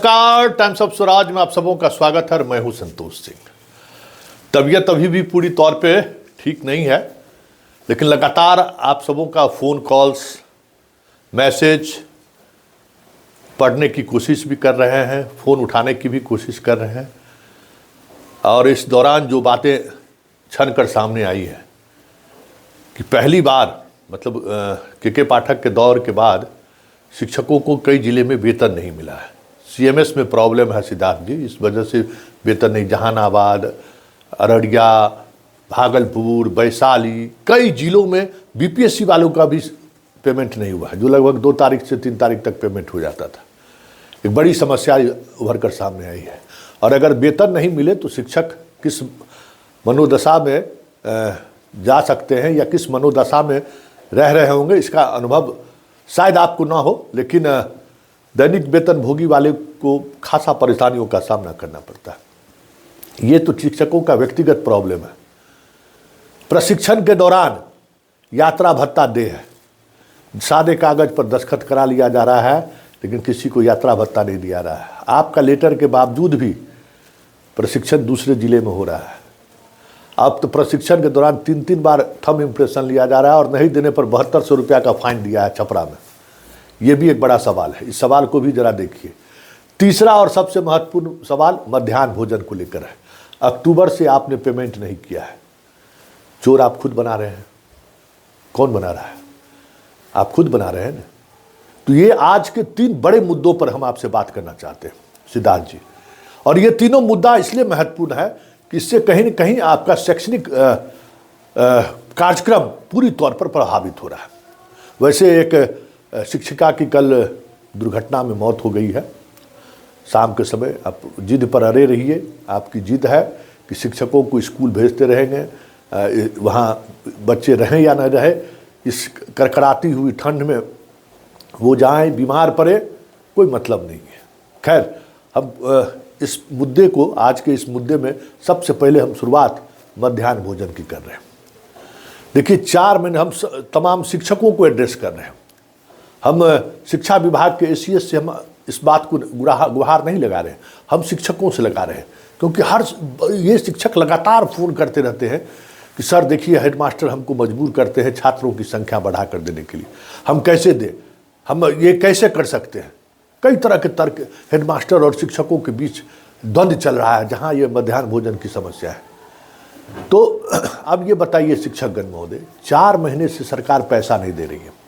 नमस्कार, times of Swaraj में आप सबों का स्वागत है। मैं हूं संतोष सिंह। तबीयत अभी भी पूरी तौर पे ठीक नहीं है, लेकिन लगातार आप सबों का फ़ोन कॉल्स, मैसेज पढ़ने की कोशिश भी कर रहे हैं, फ़ोन उठाने की भी कोशिश कर रहे हैं। और इस दौरान जो बातें छन कर सामने आई है कि पहली बार मतलब के पाठक के दौर के बाद शिक्षकों को कई ज़िले में वेतन नहीं मिला है। सीएमएस में प्रॉब्लम है सिद्धार्थ जी, इस वजह से वेतन नहीं। जहानाबाद, अररिया, भागलपुर, वैशाली, कई जिलों में बीपीएससी वालों का भी पेमेंट नहीं हुआ है, जो लगभग 2 तारीख से 3 तारीख तक पेमेंट हो जाता था। एक बड़ी समस्या उभर कर सामने आई है। और अगर वेतन नहीं मिले तो शिक्षक किस मनोदशा में जा सकते हैं या किस मनोदशा में रह रहे होंगे, इसका अनुभव शायद आपको ना हो, लेकिन दैनिक वेतन भोगी वाले को खासा परेशानियों का सामना करना पड़ता है। ये तो शिक्षकों का व्यक्तिगत प्रॉब्लम है। प्रशिक्षण के दौरान यात्रा भत्ता दे है, सादे कागज पर दस्तखत करा लिया जा रहा है, लेकिन किसी को यात्रा भत्ता नहीं दिया रहा है। आपका लेटर के बावजूद भी प्रशिक्षण दूसरे जिले में हो रहा है। अब तो प्रशिक्षण के दौरान 3-3 बार थंब इम्प्रेशन लिया जा रहा है और नहीं देने पर 7200 रुपया का फाइन दिया है छपरा में। ये भी एक बड़ा सवाल है, इस सवाल को भी जरा देखिए। तीसरा और सबसे महत्वपूर्ण सवाल मध्याह्न भोजन को लेकर है। अक्टूबर से आपने पेमेंट नहीं किया है। चोर आप खुद बना रहे हैं। कौन बना रहा है? आप खुद बना रहे हैं ना। तो ये आज के 3 बड़े मुद्दों पर हम आपसे बात करना चाहते हैं सिद्धार्थ जी। और ये तीनों मुद्दा इसलिए महत्वपूर्ण है कि इससे कहीं न कहीं आपका शैक्षणिक कार्यक्रम पूरी तौर पर प्रभावित हो रहा है। वैसे एक शिक्षिका की कल दुर्घटना में मौत हो गई है शाम के समय। आप जिद पर अड़े रहिए। आपकी जिद है कि शिक्षकों को स्कूल भेजते रहेंगे, वहाँ बच्चे रहें या न रहे, इस कड़कड़ाती हुई ठंड में वो जाएं, बीमार पड़े, कोई मतलब नहीं है। खैर, हम इस मुद्दे को, आज के इस मुद्दे में सबसे पहले हम शुरुआत मध्याह्न भोजन की कर रहे हैं। देखिए, 4 महीने हम तमाम शिक्षकों को एड्रेस कर रहे हैं। हम शिक्षा विभाग के एसीएस से हम इस बात को गुहार नहीं लगा रहे हैं, हम शिक्षकों से लगा रहे हैं। क्योंकि ये शिक्षक लगातार फ़ोन करते रहते हैं कि सर देखिए, हेडमास्टर हमको मजबूर करते हैं छात्रों की संख्या बढ़ा कर देने के लिए, हम कैसे दें, हम ये कैसे कर सकते हैं। कई तरह के तर्क हेडमास्टर और शिक्षकों के बीच द्वंद्व चल रहा है, जहाँ ये मध्याह्न भोजन की समस्या है। तो अब ये बताइए शिक्षकगण महोदय, 4 महीने से सरकार पैसा नहीं दे रही है।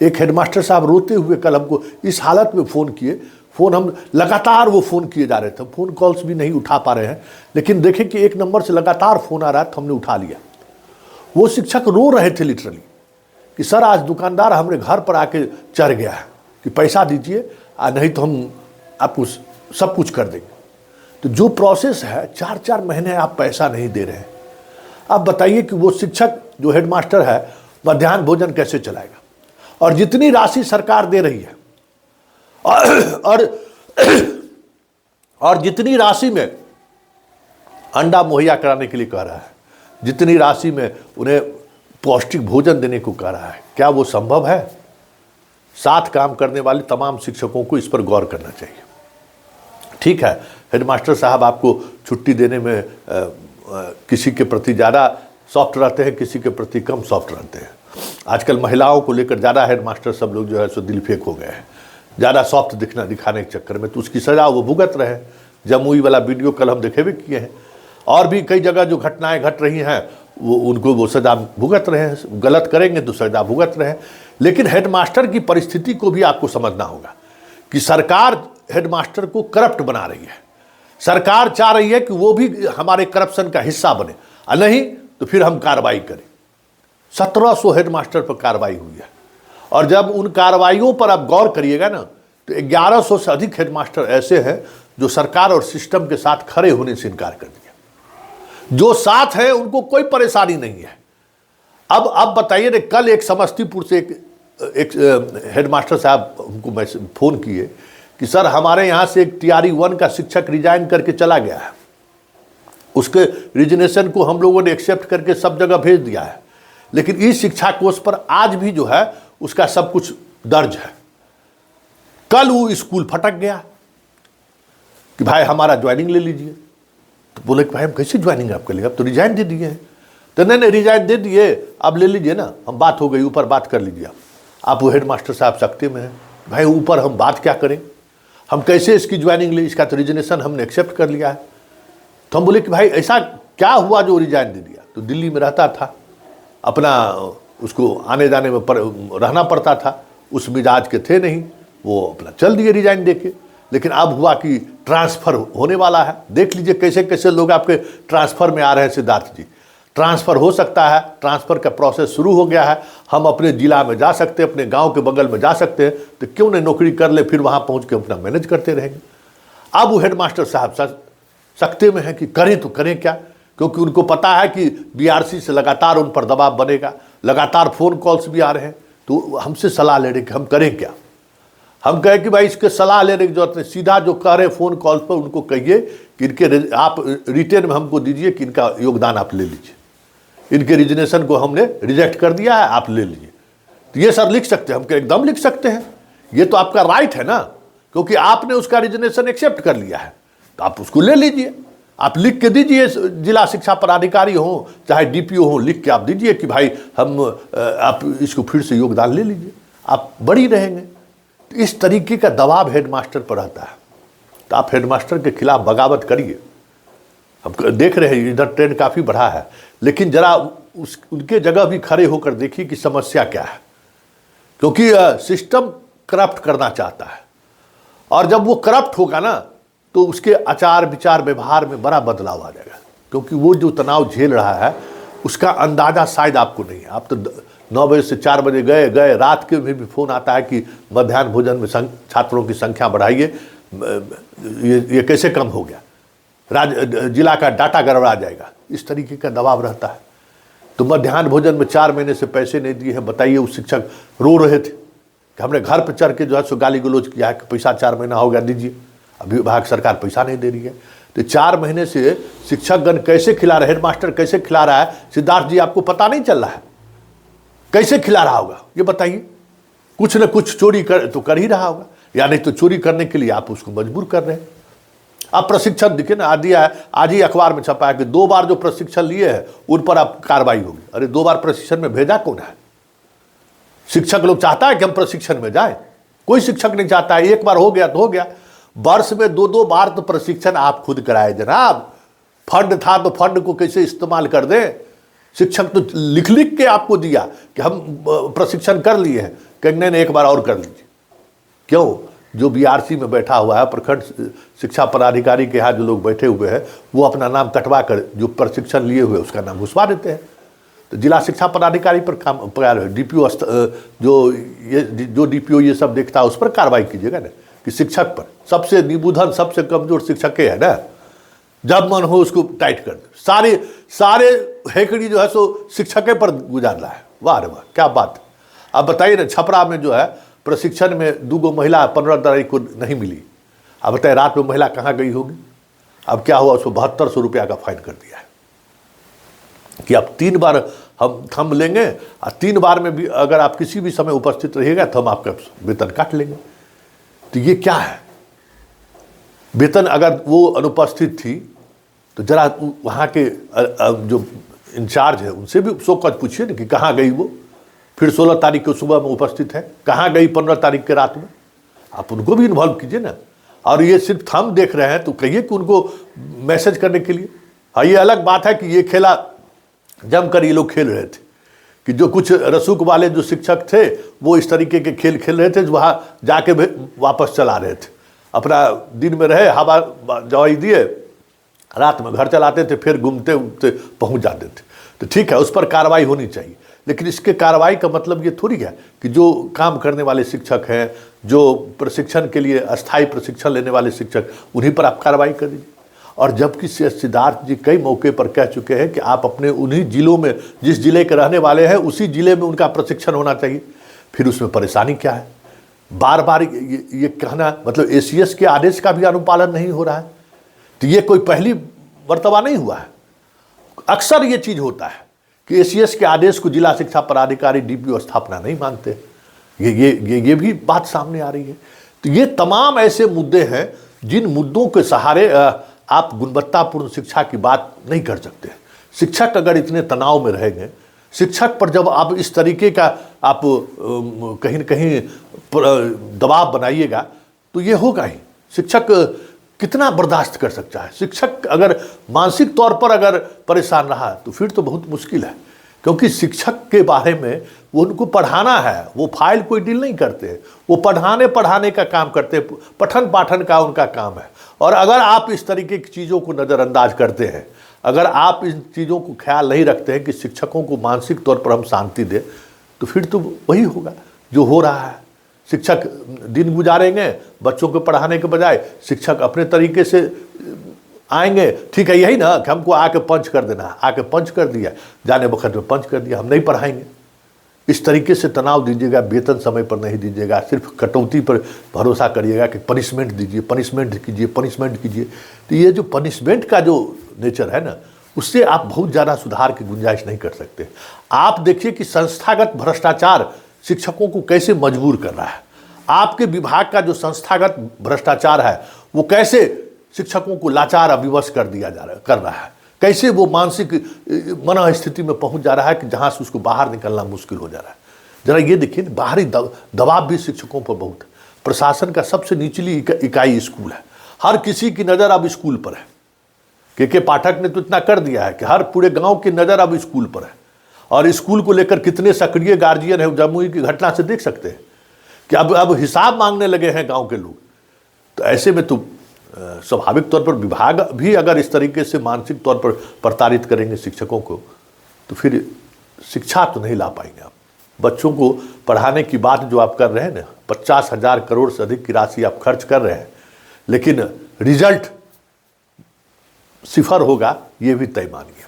एक हेडमास्टर साहब रोते हुए कल हमको इस हालत में फ़ोन किए। फ़ोन हम लगातार वो फ़ोन किए जा रहे थे, फ़ोन कॉल्स भी नहीं उठा पा रहे हैं, लेकिन देखें कि एक नंबर से लगातार फ़ोन आ रहा है तो हमने उठा लिया। वो शिक्षक रो रहे थे लिटरली कि सर आज दुकानदार हमारे घर पर आके चढ़ गया है कि पैसा दीजिए, नहीं तो हम आपको सब कुछ कर देंगे। तो जो प्रोसेस है, 4-4 महीने आप पैसा नहीं दे रहे हैं। अब बताइए कि वो शिक्षक जो हेडमास्टर है मध्याह्न भोजन कैसे चलाएगा। और जितनी राशि सरकार दे रही है और जितनी राशि में अंडा मुहैया कराने के लिए कह रहा है, जितनी राशि में उन्हें पौष्टिक भोजन देने को कह रहा है, क्या वो संभव है? साथ काम करने वाले तमाम शिक्षकों को इस पर गौर करना चाहिए। ठीक है, हेडमास्टर साहब आपको छुट्टी देने में किसी के प्रति ज़्यादा सॉफ्ट रहते हैं, किसी के प्रति कम सॉफ्ट रहते हैं। आजकल महिलाओं को लेकर ज़्यादा हेडमास्टर सब लोग जो है सो दिल फेंक हो गए हैं, ज़्यादा सॉफ्ट दिखाने के चक्कर में। तो उसकी सज़ा वो भुगत रहे हैं। जमुई वाला वीडियो कल हम देखे भी किए हैं, और भी कई जगह जो घटनाएं घट रही हैं वो उनको वो सज़ा भुगत रहे हैं। गलत करेंगे तो सज़ा भुगत रहे हैं। लेकिन हेडमास्टर की परिस्थिति को भी आपको समझना होगा कि सरकार हेडमास्टर को करप्ट बना रही है। सरकार चाह रही है कि वो भी हमारे करप्शन का हिस्सा बने, और नहीं तो फिर हम कार्रवाई करें। 1700 हेडमास्टर पर कार्रवाई हुई है, और जब उन कार्रवाइयों पर आप गौर करिएगा ना, तो 1100 से अधिक हेडमास्टर ऐसे हैं जो सरकार और सिस्टम के साथ खड़े होने से इनकार कर दिया। जो साथ है उनको कोई परेशानी नहीं है। अब बताइए ना, कल एक समस्तीपुर से एक हेडमास्टर साहब हमको फ़ोन किए कि सर हमारे यहाँ से एक TRE 1 का शिक्षक रिजाइन करके चला गया है। उसके रिजिग्नेशन को हम लोगों ने एक्सेप्ट करके सब जगह भेज दिया है, लेकिन इस शिक्षा कोष पर आज भी जो है उसका सब कुछ दर्ज है। कल वो स्कूल फटक गया, कि भाई हमारा ज्वाइनिंग ले लीजिए। तो बोले कि भाई हम कैसे ज्वाइनिंग आपके लिए, अब तो रिजाइन दे दिए हैं। तो नहीं रिजाइन दे दिए, अब ले लीजिए ना, हम बात हो गई, ऊपर बात कर लीजिए आप वो हेड मास्टर साहब सख्ते में हैं। भाई ऊपर हम बात क्या करें, हम कैसे इसकी ज्वाइनिंग ले, इसका तो रिजनेशन हमने एक्सेप्ट कर लिया है। तो हम बोले कि भाई ऐसा क्या हुआ जो रिजाइन दे दिया। तो दिल्ली में रहता था, अपना उसको आने जाने में रहना पड़ता था, उस मिजाज के थे नहीं, वो अपना चल दिए रिजाइन दे के। लेकिन अब हुआ कि ट्रांसफ़र होने वाला है, देख लीजिए कैसे कैसे लोग आपके ट्रांसफ़र में आ रहे हैं। सिद्धार्थ जी, ट्रांसफ़र हो सकता है, ट्रांसफ़र का प्रोसेस शुरू हो गया है, हम अपने ज़िला में जा सकते हैं, अपने गांव के बगल में जा सकते हैं, तो क्यों नहीं नौकरी कर ले, फिर वहां पहुंच के अपना मैनेज करते रहेंगे। अब वो हेड मास्टर साहब सख्ते में है कि करें तो करें क्या, क्योंकि उनको पता है कि बीआरसी से लगातार उन पर दबाव बनेगा, लगातार फ़ोन कॉल्स भी आ रहे हैं। तो हमसे सलाह ले रहे कि हम करें क्या। हम कहें कि भाई इसके सलाह लेने की जरूरत नहीं, सीधा जो कह रहे हैं फ़ोन कॉल पर उनको कहिए कि इनके आप रिटेन में हमको दीजिए कि इनका योगदान आप ले लीजिए, इनके रिजनेशन को हमने रिजेक्ट कर दिया है, आप ले लीजिए। तो ये सर लिख सकते हैं, हम एकदम लिख सकते हैं, ये तो आपका राइट है ना, क्योंकि आपने उसका रिजनेशन एक्सेप्ट कर लिया है, तो आप उसको ले लीजिए। आप लिख के दीजिए, जिला शिक्षा पदाधिकारी हो चाहे डीपीओ हो, लिख के आप दीजिए कि भाई हम आप इसको फिर से योगदान ले लीजिए, आप बड़ी रहेंगे। तो इस तरीके का दबाव हेडमास्टर पर रहता है। तो आप हेडमास्टर के खिलाफ बगावत करिए। हम देख रहे हैं इधर ट्रेंड काफ़ी बढ़ा है, लेकिन जरा उनके जगह भी खड़े होकर देखिए कि समस्या क्या है, क्योंकि सिस्टम करप्ट करना चाहता है, और जब वो करप्ट होगा ना तो उसके आचार विचार व्यवहार में बड़ा बदलाव आ जाएगा। क्योंकि वो जो तनाव झेल रहा है उसका अंदाज़ा शायद आपको नहीं है। आप तो 9 बजे से 4 बजे गए, रात के में भी फ़ोन आता है कि मध्याह्न भोजन में छात्रों की संख्या बढ़ाइए, ये कैसे कम हो गया, जिला का डाटा गड़बड़ा जाएगा, इस तरीके का दबाव रहता है। तो मध्याह्न भोजन में 4 महीने से पैसे नहीं दिए हैं, बताइए। उस शिक्षक रो रहे थे कि हमने घर पर चढ़ के जो है सो गाली गलौज किया है कि पैसा 4 महीना हो गया, दीजिए। अभी विभाग सरकार पैसा नहीं दे रही है। तो 4 महीने से शिक्षकगण कैसे खिला रहे, हेडमास्टर कैसे खिला रहा है, सिद्धार्थ जी आपको पता नहीं चल रहा है कैसे खिला रहा होगा, ये बताइए। कुछ न कुछ चोरी तो कर ही रहा होगा, या नहीं तो चोरी करने के लिए आप उसको मजबूर कर रहे हैं। आप प्रशिक्षण दिखे ना, आज ही अखबार में छपा है कि 2 बार जो प्रशिक्षण लिए हैं उन पर आप कार्रवाई होगी। अरे 2 बार प्रशिक्षण में भेजा कौन है? शिक्षक लोग चाहता है कि हम प्रशिक्षण में जाए? कोई शिक्षक नहीं चाहता है। 1 बार हो गया तो हो गया, वर्ष में 2-2 बार तो प्रशिक्षण आप खुद कराए जनाब। फंड था तो फंड को कैसे इस्तेमाल कर दें। शिक्षक तो लिख लिख के आपको दिया कि हम प्रशिक्षण कर लिए हैं, कहने ने 1 बार और कर लीजिए। क्यों? जो बीआरसी में बैठा हुआ है, प्रखंड शिक्षा पदाधिकारी के यहाँ जो लोग बैठे हुए हैं, वो अपना नाम कटवा कर जो प्रशिक्षण लिए हुए उसका नाम घुसवा देते हैं। तो जिला शिक्षा पदाधिकारी पर काम डीपीओ जो डीपीओ ये सब देखता है उस पर कार्रवाई कीजिएगा ना, कि शिक्षक पर सबसे निबुधन सबसे कमजोर शिक्षक है ना, जब मन हो उसको टाइट कर दे। सारे हेकड़ी जो है सो शिक्षक पर गुजार रहा है। वाह रे वाह, क्या बात। अब बताइए ना, छपरा में जो है प्रशिक्षण में 2 महिला 15 तारीख को नहीं मिली। अब बताइए रात में महिला कहाँ गई होगी। अब क्या हुआ, उसको 7200 रुपया का फाइन कर दिया है कि अब 3 बार हम थंब लेंगे, और 3 बार में भी अगर आप किसी भी समय उपस्थित रहिएगा तो हम आपका वेतन काट लेंगे। तो ये क्या है? वेतन अगर वो अनुपस्थित थी तो जरा वहाँ के जो इंचार्ज है उनसे भी शोकत पूछिए ना कि कहाँ गई वो। फिर 16 तारीख को सुबह में उपस्थित है, कहाँ गई 15 तारीख के रात में? आप उनको भी इन्वॉल्व कीजिए ना। और ये सिर्फ थंब देख रहे हैं तो कहिए कि उनको मैसेज करने के लिए। हाँ, ये अलग बात है कि ये खेला जमकर ये लोग खेल रहे थे, कि जो कुछ रसूख वाले जो शिक्षक थे वो इस तरीके के खेल खेल रहे थे, जो वहाँ जाके वापस चला रहे थे। अपना दिन में रहे, हवा जवाई दिए, रात में घर चलाते थे, फिर घूमते घूमते पहुँच जाते थे। तो ठीक है, उस पर कार्रवाई होनी चाहिए, लेकिन इसके कार्रवाई का मतलब ये थोड़ी है कि जो काम करने वाले शिक्षक हैं, जो प्रशिक्षण के लिए अस्थायी प्रशिक्षण लेने वाले शिक्षक, उन्हीं पर आप कार्रवाई कर दीजिए। और जबकि सिद्धार्थ जी कई मौके पर कह चुके हैं कि आप अपने उन्हीं जिलों में, जिस जिले के रहने वाले हैं उसी जिले में उनका प्रशिक्षण होना चाहिए। फिर उसमें परेशानी क्या है? बार बार ये कहना, मतलब एसीएस के आदेश का भी अनुपालन नहीं हो रहा है। तो ये कोई पहली मर्तबा नहीं हुआ है। अक्सर ये चीज़ होता है कि एसीएस के आदेश को जिला शिक्षा पदाधिकारी डीपीओ स्थापना नहीं मानते। ये भी बात सामने आ रही है। तो ये तमाम ऐसे मुद्दे हैं जिन मुद्दों के सहारे आप गुणवत्तापूर्ण शिक्षा की बात नहीं कर सकते। शिक्षक अगर इतने तनाव में रहेंगे, शिक्षक पर जब आप इस तरीके का आप कहीं न कहीं दबाव बनाइएगा तो ये होगा ही। शिक्षक कितना बर्दाश्त कर सकता है? शिक्षक अगर मानसिक तौर पर अगर परेशान रहा तो फिर तो बहुत मुश्किल है, क्योंकि शिक्षक के बारे में वो उनको पढ़ाना है, वो फाइल कोई डील नहीं करते, वो पढ़ाने का काम करते, पठन पाठन का उनका काम है। और अगर आप इस तरीके की चीज़ों को नज़रअंदाज करते हैं, अगर आप इन चीज़ों को ख्याल नहीं रखते हैं कि शिक्षकों को मानसिक तौर पर हम शांति दें, तो फिर तो वही होगा जो हो रहा है। शिक्षक दिन गुजारेंगे बच्चों को पढ़ाने के बजाय, शिक्षक अपने तरीके से आएंगे, ठीक है यही ना कि हमको आके पंच कर देना, आके पंच कर दिया, जाने वक्त में पंच कर दिया, हम नहीं पढ़ाएंगे। इस तरीके से तनाव दीजिएगा, वेतन समय पर नहीं दीजिएगा, सिर्फ कटौती पर भरोसा करिएगा कि पनिशमेंट दीजिए, पनिशमेंट कीजिए, पनिशमेंट कीजिए। तो ये जो पनिशमेंट का जो नेचर है ना, उससे आप बहुत ज़्यादा सुधार की गुंजाइश नहीं कर सकते। आप देखिए कि संस्थागत भ्रष्टाचार शिक्षकों को कैसे मजबूर कर रहा है। आपके विभाग का जो संस्थागत भ्रष्टाचार है वो कैसे शिक्षकों को लाचार अविवश कर रहा है, कैसे वो मानसिक मन स्थिति में पहुंच जा रहा है कि जहां से उसको बाहर निकलना मुश्किल हो जा रहा है। जरा ये देखिए, बाहरी दबाव भी शिक्षकों पर बहुत है। प्रशासन का सबसे निचली इकाई स्कूल है, हर किसी की नज़र अब स्कूल पर है। के पाठक ने तो इतना कर दिया है कि हर पूरे गांव की नज़र अब स्कूल पर है, और स्कूल को लेकर कितने सक्रिय गार्जियन है जमुई की घटना से देख सकते हैं कि अब हिसाब मांगने लगे हैं गांव के लोग। तो ऐसे में तो स्वाभाविक तौर पर विभाग भी अगर इस तरीके से मानसिक तौर पर प्रताड़ित करेंगे शिक्षकों को, तो फिर शिक्षा तो नहीं ला पाएंगे आप। बच्चों को पढ़ाने की बात जो आप कर रहे हैं ना, 50,000 करोड़ से अधिक की राशि आप खर्च कर रहे हैं, लेकिन रिजल्ट सिफर होगा ये भी तय मानिए।